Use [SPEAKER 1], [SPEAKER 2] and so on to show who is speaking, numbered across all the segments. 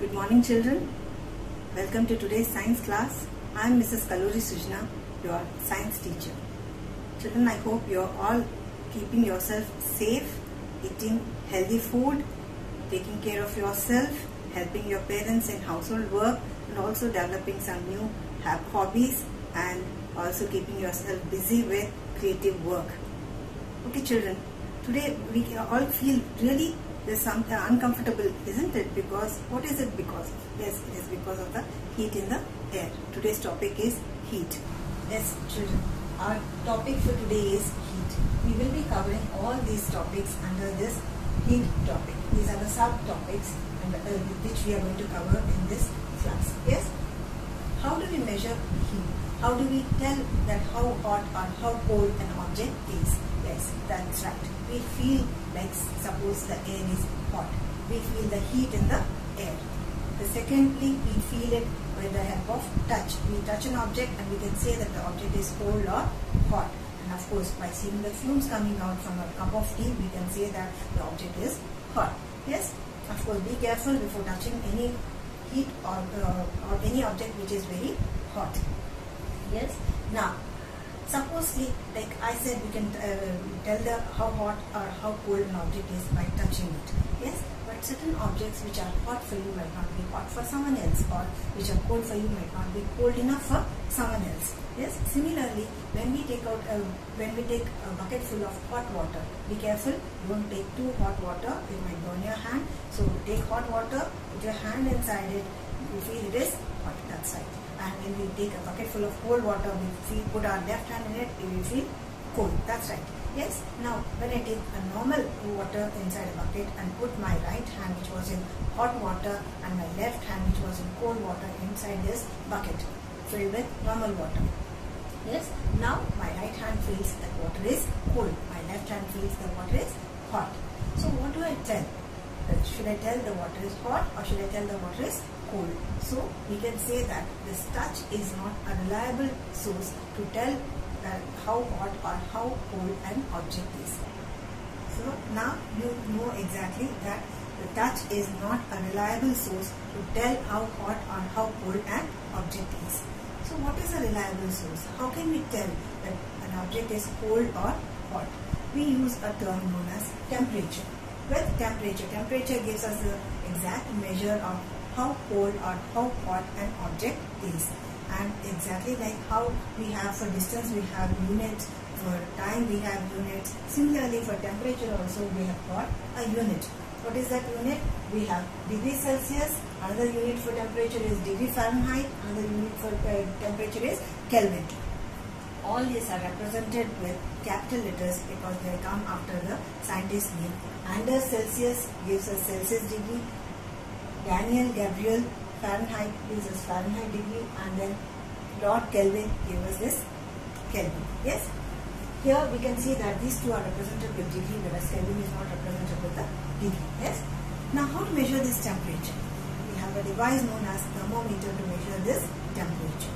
[SPEAKER 1] Good morning, children. Welcome to today's science class. I am Mrs. Kalluri Sujna, your science teacher. Children, I hope you are all keeping yourself safe, eating healthy food, taking care of yourself, helping your parents in household work, and also developing some new hobbies, and also keeping yourself busy with creative work. Okay, children, today we all feel really there's something uncomfortable, isn't it? Because what is it because of? Yes, it is because of the heat in the air. Today's topic is heat. Yes, children, our topic for today is heat. We will be covering all these topics under this heat topic. These are the subtopics which we are going to cover in this class. Yes. How do we measure heat? How do we tell that how hot or how cold an object is? Yes, that's right. We feel like, suppose the air is hot. We feel the heat in the air. Secondly, we feel it with the help of touch. We touch an object and we can say that the object is cold or hot. And of course, by seeing the fumes coming out from a cup of tea, we can say that the object is hot. Yes, of course, be careful before touching any heat or any object which is very hot. Yes. Now, supposedly, like I said, we can tell how hot or how cold an object is by touching it. Yes, but certain objects which are hot for you might not be hot for someone else, or which are cold for you might not be cold enough for someone else. Yes. Similarly, when we take a bucket full of hot water, be careful. Don't take too hot water; it might burn your hand. So take hot water, put your hand inside it. You feel it is hot. That's right. And when we take a bucket full of cold water, we put our left hand in it, we will feel cold. That's right. Yes. Now, when I take a normal water inside a bucket and put my right hand, which was in hot water, and my left hand, which was in cold water, inside this bucket filled with normal water. Yes. Now, my right hand feels that water is cold. My left hand feels the water is hot. So, what do I tell? Should I tell the water is hot, or should I tell the water is cold? So we can say that this touch is not a reliable source to tell how hot or how cold an object is. So now you know exactly that the touch is not a reliable source to tell how hot or how cold an object is. So what is a reliable source? How can we tell that an object is cold or hot? We use a term known as temperature. With temperature gives us the exact measure of how cold or how hot an object is. And exactly like how we have for distance, we have units, for time we have units. Similarly, for temperature also we have got a unit. What is that unit? We have degree Celsius, another unit for temperature is degree Fahrenheit, another unit for temperature is Kelvin. All these are represented with capital letters because they come after the scientist's name. Anders Celsius gives us Celsius degree, Daniel Gabriel Fahrenheit gives us Fahrenheit degree, and then Lord Kelvin gives us this Kelvin. Yes. Here we can see that these two are represented with degree, whereas Kelvin is not represented with the degree. Yes. Now, how to measure this temperature? We have a device known as thermometer to measure this temperature.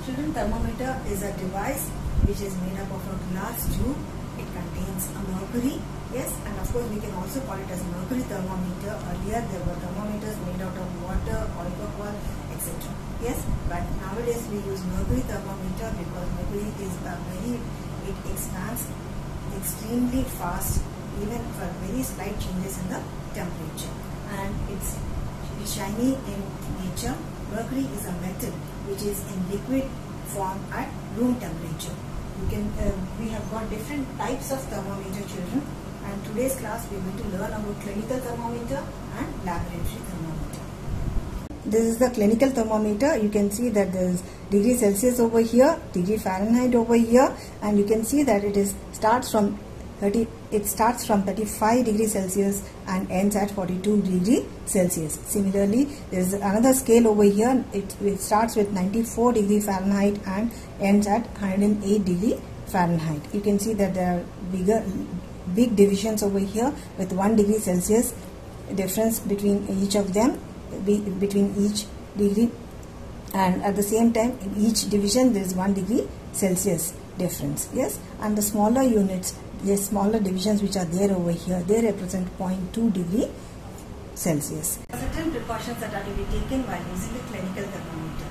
[SPEAKER 1] Children, thermometer is a device which is made up of a glass tube. It contains a mercury. Yes, and of course we can also call it as mercury thermometer. Earlier there were thermometers made out of water, alcohol, etc. Yes, but nowadays we use mercury thermometer because mercury is it expands extremely fast, even for very slight changes in the temperature, and it's shiny in nature. Mercury is a metal which is in liquid form at room temperature. We have got different types of thermometer, children, and today's class we are going to learn about clinical thermometer and laboratory thermometer. This is the clinical thermometer. You can see that there is degree Celsius over here, degree Fahrenheit over here, and you can see that it starts from 35 degrees Celsius and ends at 42 degrees Celsius. Similarly, there is another scale over here. It starts with 94 degrees Fahrenheit and ends at 108 degrees Fahrenheit. You can see that there are big divisions over here with 1 degree Celsius difference between each of them, between each degree, and at the same time in each division there is 1 degree Celsius difference. Yes, and the smaller units, the smaller divisions which are there over here, they represent 0.2 degree Celsius. Certain precautions that are to be taken while using the clinical thermometer.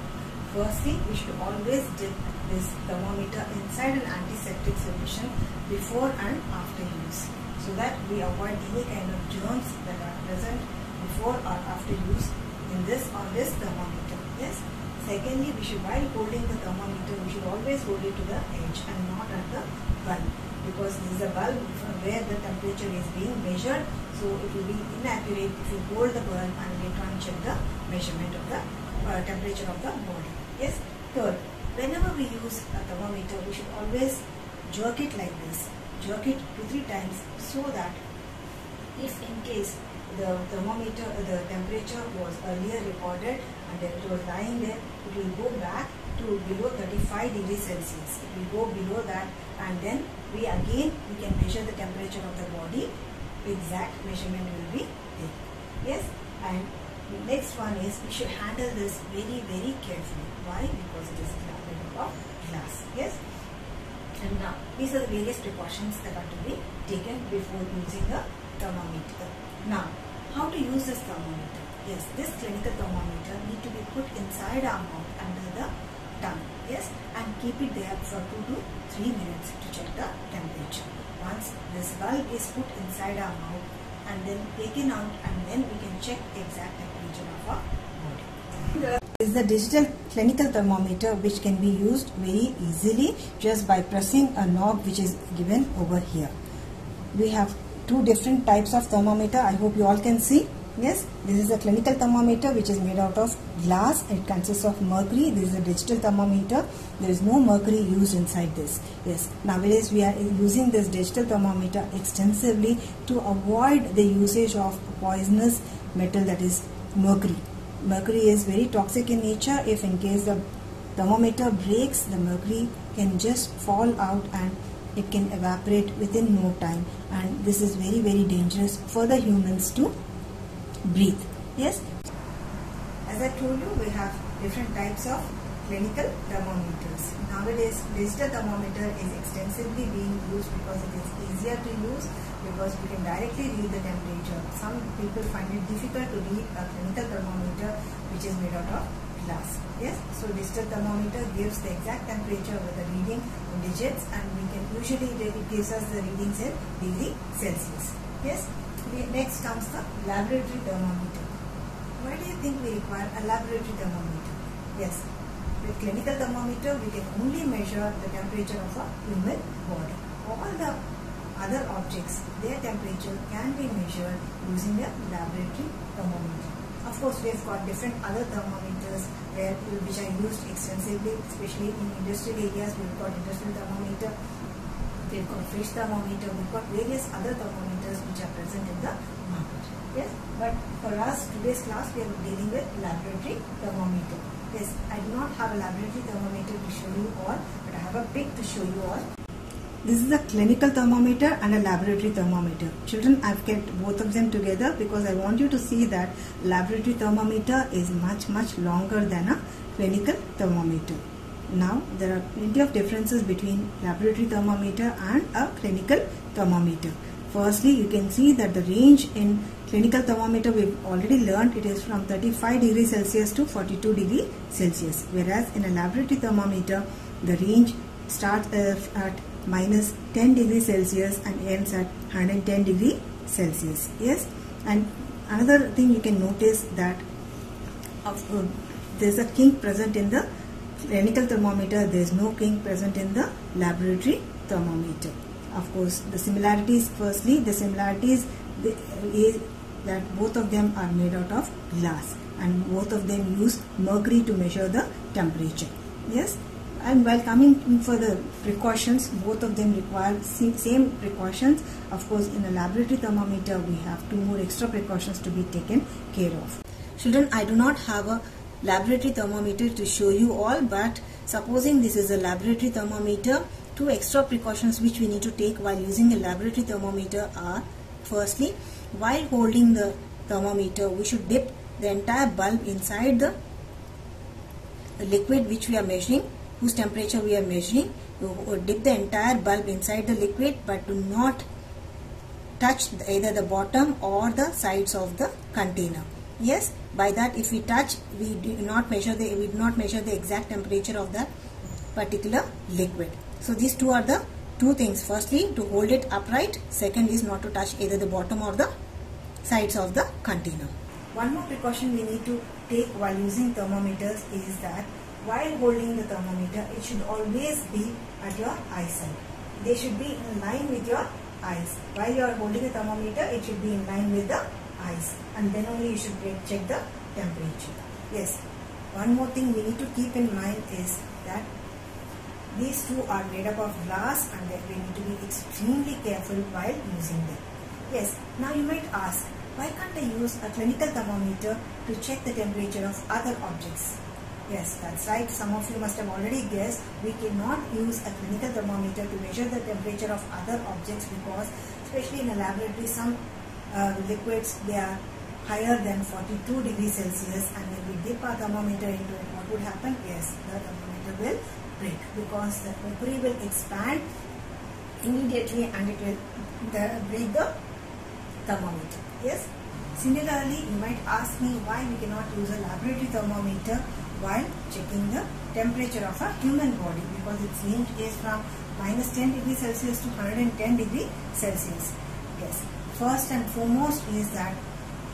[SPEAKER 1] Firstly, we should always dip this thermometer inside an antiseptic solution before and after use, so that we avoid any kind of germs that are present before or after use in this or this thermometer. Yes. Secondly, we should, while holding the thermometer, we should always hold it to the edge and not at the bulb, because this is a bulb where the temperature is being measured, so it will be inaccurate if you hold the bulb and later on check the measurement of the temperature of the body. Yes. Third, whenever we use a thermometer, we should always jerk it like this. Jerk it 2-3 times, so that if in case the thermometer, the temperature was earlier recorded and then it was lying there, it will go back to below 35 degrees Celsius. It will go below that, and then we can measure the temperature of the body. Exact measurement will be there. Yes. And the next one is, we should handle this very, very carefully. Why? Because it is made of glass. Yes. And now, these are the various precautions that are to be taken before using the thermometer. Now, how to use this thermometer? Yes, this clinical thermometer need to be put inside our mouth under the tongue. Yes, and keep it there for 2 to 3 minutes to check the temperature. Once this bulb is put inside our mouth and then taken out, and then we can check the exact temperature of our body. This is the digital clinical thermometer, which can be used very easily just by pressing a knob which is given over here. We have 2 different types of thermometer. I hope you all can see. Yes, this is a clinical thermometer which is made out of glass. It consists of mercury. This is a digital thermometer. There is no mercury used inside this. Yes, nowadays we are using this digital thermometer extensively to avoid the usage of poisonous metal, that is mercury. Mercury is very toxic in nature. If in case the thermometer breaks, the mercury can just fall out and it can evaporate within no time, and this is very, very dangerous for the humans to breathe. Yes. As I told you, we have different types of clinical thermometers. Nowadays, digital thermometer is extensively being used because it is easier to use, because we can directly read the temperature. Some people find it difficult to read a clinical thermometer which is made out of glass. Yes, so digital thermometer gives the exact temperature with the reading in digits, and we can usually, it gives us the readings in degree Celsius. Yes. Next comes the laboratory thermometer. Why do you think we require a laboratory thermometer? Yes, with clinical thermometer we can only measure the temperature of a human body. All the other objects, their temperature can be measured using a laboratory thermometer. Of course, we have got different other thermometers which are used extensively, especially in industrial areas. We've got industrial thermometer, we've got fish thermometer, we've got various other thermometers which are present in the market. Yes, but for us, today's class, we are dealing with laboratory thermometer. Yes, I do not have a laboratory thermometer to show you all, but I have a pic to show you all. This is a clinical thermometer and a laboratory thermometer. Children, I've kept both of them together because I want you to see that laboratory thermometer is much, much longer than a clinical thermometer. Now, there are plenty of differences between laboratory thermometer and a clinical thermometer. Firstly, you can see that the range in clinical thermometer we've already learned, it is from 35 degrees Celsius to 42 degrees Celsius. Whereas in a laboratory thermometer, the range starts at minus 10 degrees Celsius and ends at 110 degrees Celsius. Yes, and another thing you can notice that there is a kink present in the clinical thermometer. There is no kink present in the laboratory thermometer. Of course, the similarities, firstly, the similarities is that both of them are made out of glass and both of them use mercury to measure the temperature. Yes. And while coming in for the precautions, both of them require same precautions. Of course, in a laboratory thermometer, we have 2 more extra precautions to be taken care of. Children, I do not have a laboratory thermometer to show you all, but supposing this is a laboratory thermometer, 2 extra precautions which we need to take while using a laboratory thermometer are, firstly, while holding the thermometer, we should dip the entire bulb inside the liquid which we are measuring, whose temperature we are measuring. You dip the entire bulb inside the liquid, but do not touch either the bottom or the sides of the container. Yes, by that if we touch, we do not measure the exact temperature of that particular liquid. So these two are the two things. Firstly, to hold it upright. Second is not to touch either the bottom or the sides of the container. One more precaution we need to take while using thermometers is that while holding the thermometer, it should always be at your eyesight. They should be in line with your eyes. While you are holding the thermometer, it should be in line with the eyes, and then only you should check the temperature. Yes, one more thing we need to keep in mind is that these two are made up of glass, and that we need to be extremely careful while using them. Yes, now you might ask, why can't I use a clinical thermometer to check the temperature of other objects? Yes, that's right. Some of you must have already guessed. We cannot use a clinical thermometer to measure the temperature of other objects because, especially in a laboratory, some liquids, they are higher than 42 degrees Celsius, and when we dip our thermometer into it, what would happen? Yes, the thermometer will break because the mercury will expand immediately and it will break the thermometer. Yes. Similarly, you might ask me why we cannot use a laboratory thermometer while checking the temperature of a human body, because its range is from -10 degrees Celsius to 110 degrees Celsius. Yes. First and foremost is that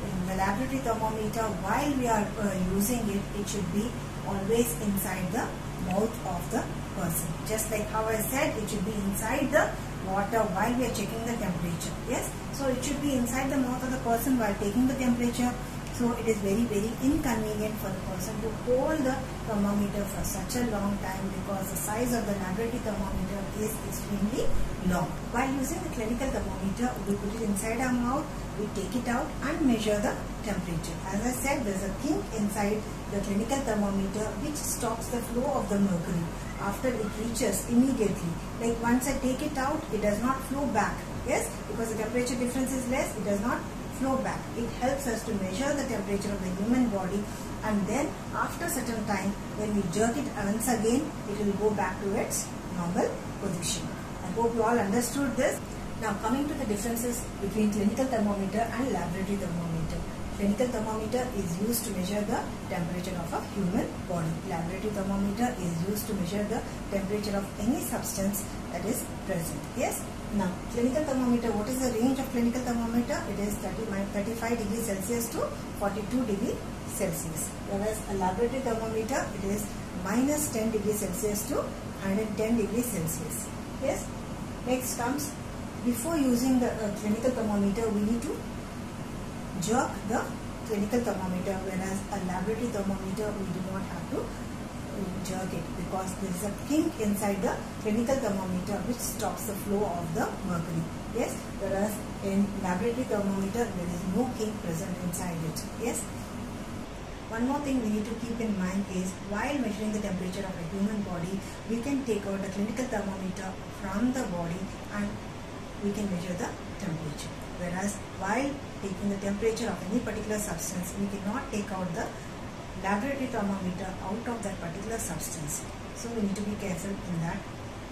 [SPEAKER 1] in the laboratory thermometer, while we are using it, it should be always inside the mouth of the person. Just like how I said, it should be inside the water while we are checking the temperature. Yes, so it should be inside the mouth of the person while taking the temperature. So it is very, very inconvenient for the person to hold the thermometer for such a long time because the size of the laboratory thermometer is extremely long. While using the clinical thermometer, we put it inside our mouth, we take it out and measure the temperature. As I said, there is a kink inside the clinical thermometer which stops the flow of the mercury after it reaches immediately. Like once I take it out, it does not flow back. Yes, because the temperature difference is less, it does not flow back. It helps us to measure the temperature of the human body, and then after certain time, when we jerk it once again, it will go back to its normal position. I hope you all understood this. Now coming to the differences between clinical thermometer and laboratory thermometer. Clinical thermometer is used to measure the temperature of a human body. Laboratory thermometer is used to measure the temperature of any substance that is present. Yes. Now, clinical thermometer, what is the range of clinical thermometer? It is 35 degrees Celsius to 42 degrees Celsius. Whereas a laboratory thermometer, it is -10 degrees Celsius to 110 degrees Celsius. Yes. Next comes, before using the clinical thermometer, we need to jerk the clinical thermometer, whereas a laboratory thermometer, we do not have to jerk it because there is a kink inside the clinical thermometer which stops the flow of the mercury. Yes, whereas in laboratory thermometer there is no kink present inside it. Yes. One more thing we need to keep in mind is while measuring the temperature of a human body, we can take out the clinical thermometer from the body and we can measure the temperature. Whereas while taking the temperature of any particular substance, we cannot take out the laboratory thermometer out of that particular substance. So we need to be careful in that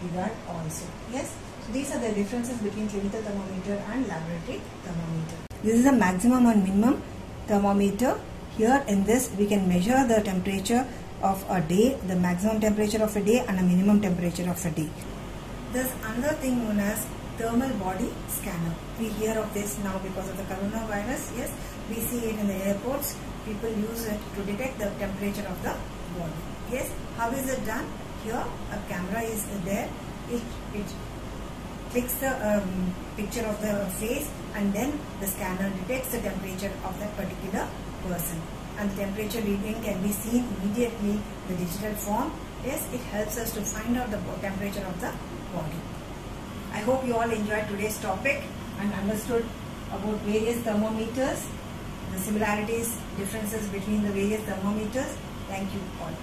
[SPEAKER 1] regard also. Yes. So these are the differences between clinical thermometer and laboratory thermometer. This is the maximum and minimum thermometer. Here in this we can measure the temperature of a day, the maximum temperature of a day and a minimum temperature of a day. There's another thing known as thermal body scanner. We hear of this now because of the coronavirus. Yes, we see it in the airports. People use it to detect the temperature of the body. Yes, how is it done? Here a camera is there. It clicks the picture of the face, and then the scanner detects the temperature of that particular person, and the temperature reading can be seen immediately in the digital form. Yes, it helps us to find out the temperature of the body. I hope you all enjoyed today's topic and understood about various thermometers, the similarities, differences between the various thermometers. Thank you all.